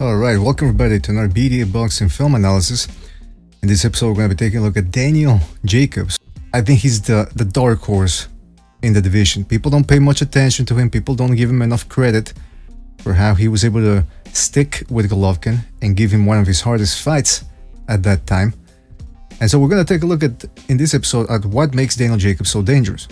Alright, welcome everybody to another BDA Boxing film analysis. In this episode, we're going to be taking a look at Daniel Jacobs. I think he's the dark horse in the division. People don't pay much attention to him. People don't give him enough credit for how he was able to stick with Golovkin and give him one of his hardest fights at that time. And so we're going to take a look at, in this episode, at what makes Daniel Jacobs so dangerous.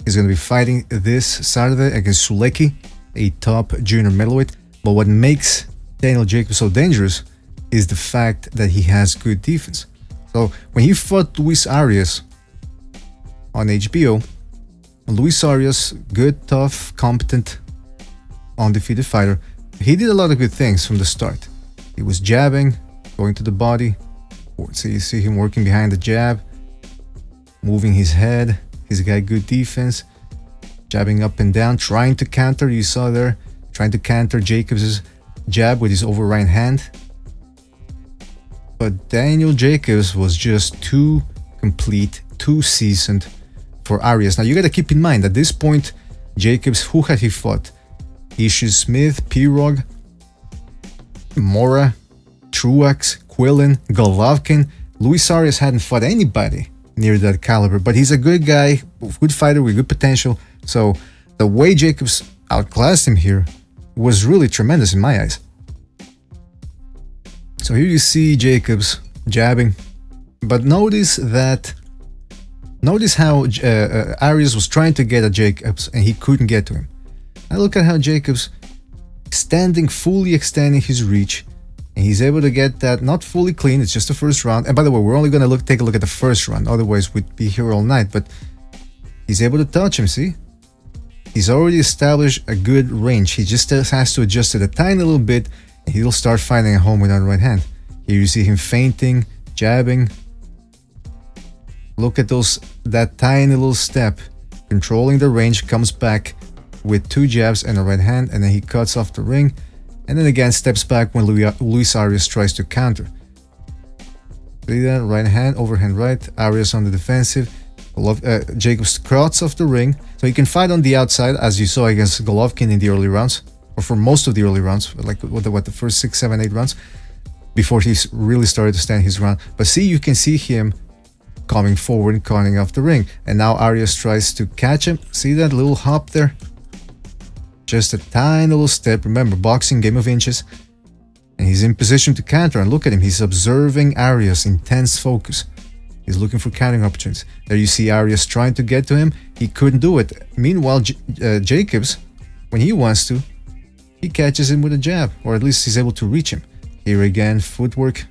He's going to be fighting this Saturday against Sulecki, a top junior middleweight. But what makes Daniel Jacobs so dangerous is the fact that he has good defense. So when he fought Luis Arias on HBO, Luis Arias, good, tough, competent, undefeated fighter, he did a lot of good things from the start. He was jabbing, going to the body. So you see him working behind the jab, moving his head. He's got good defense, jabbing up and down, trying to counter. You saw there, trying to counter Jacobs' jab with his over right hand. But Daniel Jacobs was just too complete, too seasoned for Arias. Now you got to keep in mind at this point, Jacobs, who had he fought? Ishu Smith, Pirog, Mora, Truax, Quillen, Golovkin. Luis Arias hadn't fought anybody near that caliber, but he's a good guy, good fighter with good potential. So the way Jacobs outclassed him here was really tremendous in my eyes. So here you see Jacobs jabbing, but notice how Arias was trying to get at Jacobs and he couldn't get to him. Now look at how Jacobs fully extending his reach, and he's able to get that not fully clean. It's just the first round. And by the way, we're only going to take a look at the first round, otherwise we'd be here all night. But he's able to touch him, see? He's already established a good range. He just has to adjust it a tiny little bit, and he'll start fighting at home with that right hand. Here you see him feinting, jabbing. Look at that tiny little step, controlling the range, comes back with two jabs and a right hand, and then he cuts off the ring, and then again steps back when Luis Arias tries to counter. See that? Right hand, overhand right, Arias on the defensive. Jacobs cuts off the ring, so he can fight on the outside, as you saw against Golovkin in the early rounds, or for most of the early rounds, like the first 6, 7, 8 rounds, before he really started to stand his ground. But see, you can see him coming forward and cutting off the ring, and now Arias tries to catch him. See that little hop there? Just a tiny little step. Remember, boxing, game of inches, and he's in position to counter. And look at him, he's observing Arias, intense focus. He's looking for countering opportunities. There you see Arias trying to get to him. He couldn't do it. Meanwhile, Jacobs, when he wants to, he catches him with a jab, or at least he's able to reach him. Here again, footwork.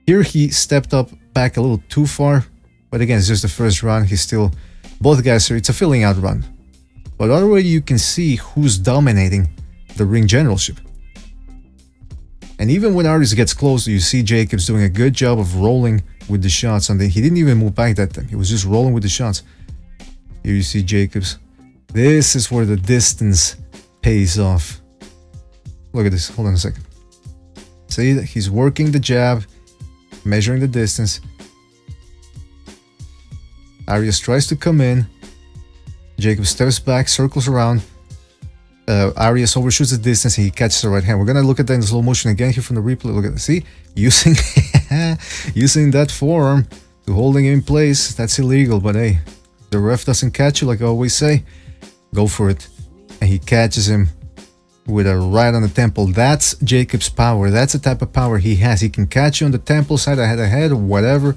Here he stepped up back a little too far, but again, it's just the first round. He's still, both guys, it's a filling out run. But already you can see who's dominating the ring generalship. And even when Arias gets closer, you see Jacobs doing a good job of rolling with the shots. And he didn't even move back that time. He was just rolling with the shots. Here you see Jacobs. This is where the distance pays off. Look at this. Hold on a second. See that he's working the jab, measuring the distance. Arias tries to come in. Jacobs steps back, circles around. Arias overshoots the distance and he catches the right hand. We're going to look at that in slow motion again here from the replay. Look at this. See? Using that forearm to holding him in place. That's illegal, but hey, the ref doesn't catch you, like I always say. Go for it. And he catches him with a right on the temple. That's Jacobs' power. That's the type of power he has. He can catch you on the temple side, head to head, whatever.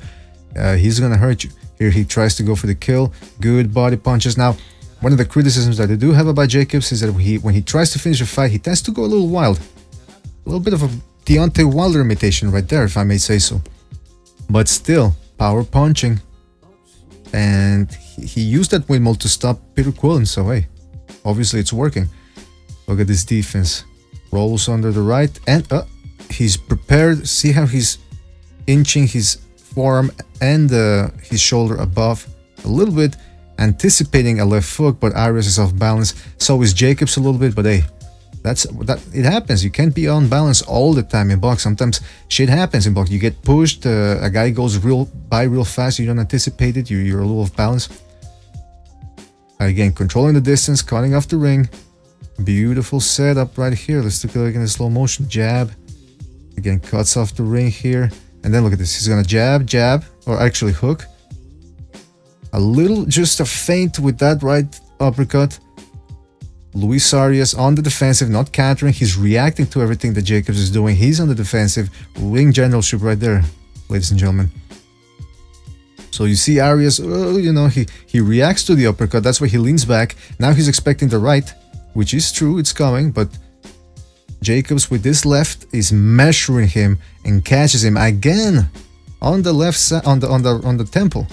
He's going to hurt you. Here he tries to go for the kill. Good body punches. Now, one of the criticisms that I do have about Jacobs is that when he tries to finish a fight, he tends to go a little wild. A little bit of a Deontay Wilder imitation right there, if I may say so. But still, power punching. And he used that windmill to stop Peter Quillen, so hey, obviously it's working. Look at this defense. Rolls under the right, and he's prepared. See how he's inching his forearm and his shoulder above a little bit, anticipating a left hook, but Arias is off balance. So is Jacobs a little bit, but hey, it happens. You can't be on balance all the time in boxing. Sometimes shit happens in boxing. You get pushed, a guy goes by real fast, you don't anticipate it, you're a little off balance. Again, controlling the distance, cutting off the ring. Beautiful setup right here. Let's take a look in the slow motion. Jab. Again, cuts off the ring here. And then look at this. He's gonna jab, jab, or actually hook. A little, just a feint with that right uppercut. Luis Arias on the defensive, not countering. He's reacting to everything that Jacobs is doing. He's on the defensive. Ring generalship right there, ladies and gentlemen. So you see Arias, you know, he reacts to the uppercut. That's why he leans back. Now he's expecting the right, which is true. It's coming, but Jacobs with this left is measuring him and catches him again on the left side, on the temple.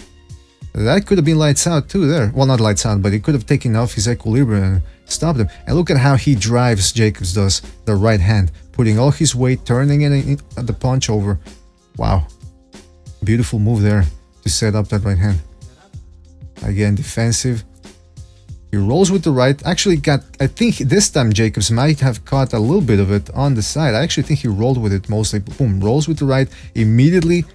That could have been lights out too there. Well, not lights out, but he could have taken off his equilibrium and stopped him. And look at how he drives, Jacobs does, the right hand, putting all his weight, turning it in the punch over. Wow. Beautiful move there to set up that right hand. Again, defensive. He rolls with the right. Actually got, I think this time Jacobs might have caught a little bit of it on the side. I actually think he rolled with it mostly. Boom, rolls with the right, immediately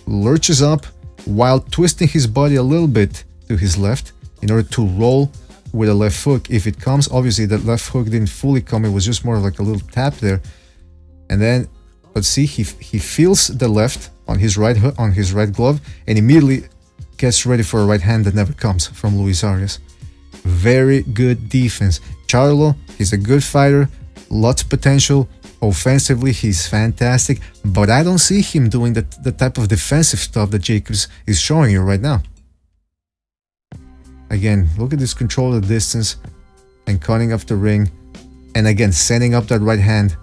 lurches up while twisting his body a little bit to his left in order to roll with a left hook if it comes. Obviously that left hook didn't fully come, it was just more like a little tap there. And then, let's see, he feels the left on his right hook, on his right glove, and immediately gets ready for a right hand that never comes from Luis Arias. Very good defense. Charlo, he's a good fighter, lots of potential. Offensively, he's fantastic, but I don't see him doing the type of defensive stuff that Jacobs is showing you right now. Again, look at this control of the distance and cutting off the ring, and again, setting up that right hand.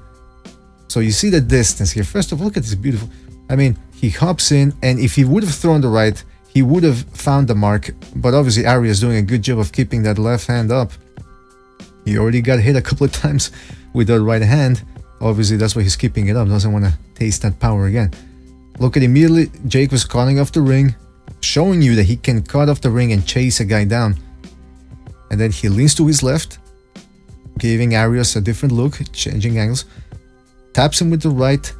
So you see the distance here. First of all, look at this beautiful, I mean, he hops in, and if he would have thrown the right, he would have found the mark, but obviously Arias doing a good job of keeping that left hand up. He already got hit a couple of times with that right hand. Obviously, that's why he's keeping it up. Doesn't want to taste that power again. Look at immediately, Jacobs cutting off the ring, showing you that he can cut off the ring and chase a guy down. And then he leans to his left, giving Arias a different look, changing angles. Taps him with the right.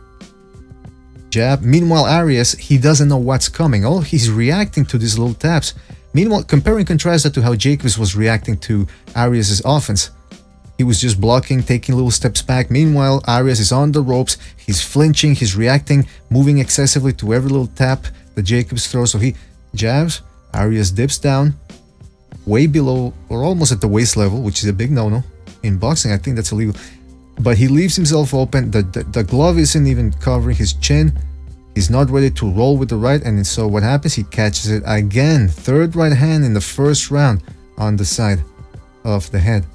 Jab. Meanwhile, Arias, he doesn't know what's coming. Oh, he's reacting to these little taps. Meanwhile, compare and contrast that to how Jacobs was reacting to Arias' offense. He was just blocking, taking little steps back. Meanwhile, Arias is on the ropes. He's flinching, he's reacting, moving excessively to every little tap that Jacobs throws. So he jabs, Arias dips down, way below or almost at the waist level, which is a big no-no. In boxing, I think that's illegal. But he leaves himself open. The glove isn't even covering his chin. He's not ready to roll with the right. And so what happens? He catches it again. Third right hand in the first round on the side of the head.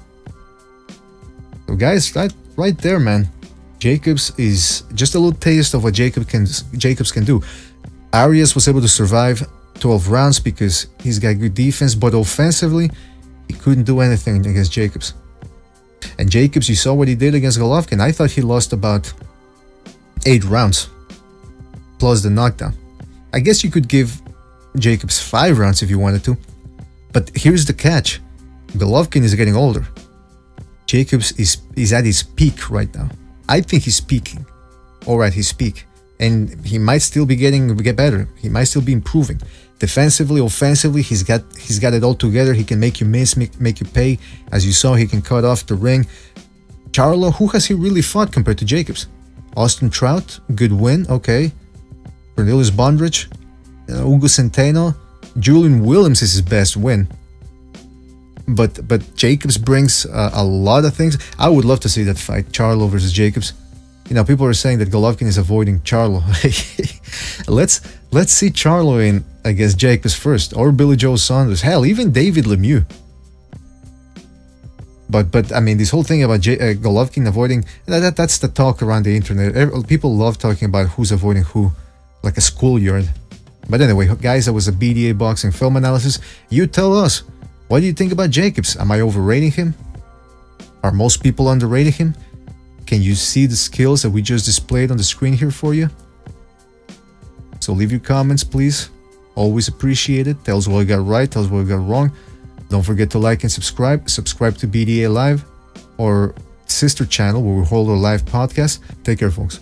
So guys, right there, man. Jacobs is just a little taste of what Jacobs can do. Arias was able to survive 12 rounds because he's got good defense, but offensively, he couldn't do anything against Jacobs. And Jacobs, you saw what he did against Golovkin. I thought he lost about 8 rounds, plus the knockdown. I guess you could give Jacobs 5 rounds if you wanted to. But here's the catch. Golovkin is getting older. Jacobs is at his peak right now. I think he's peaking. Alright, his peak. And he might still be get better. He might still be improving. Defensively, offensively, he's got it all together. He can make you miss, make you pay. As you saw, he can cut off the ring. Charlo, who has he really fought compared to Jacobs? Austin Trout, good win, okay. Cornelius Bondrich, Hugo Centeno, Julian Williams is his best win. But Jacobs brings a lot of things. I would love to see that fight, Charlo versus Jacobs. You know, people are saying that Golovkin is avoiding Charlo. let's see Charlo in against Jacobs first, or Bill Joe Saunders. Hell, even David Lemieux. But I mean, this whole thing about Golovkin avoiding, that's the talk around the internet. People love talking about who's avoiding who, like a schoolyard. But anyway, guys, that was a BDA Boxing film analysis. You tell us, what do you think about Jacobs? Am I overrating him? Are most people underrating him? Can you see the skills that we just displayed on the screen here for you? So leave your comments, please. Always appreciate it. Tell us what we got right, tell us what we got wrong. Don't forget to like and subscribe. Subscribe to BDA Live, or sister channel where we hold our live podcast. Take care, folks.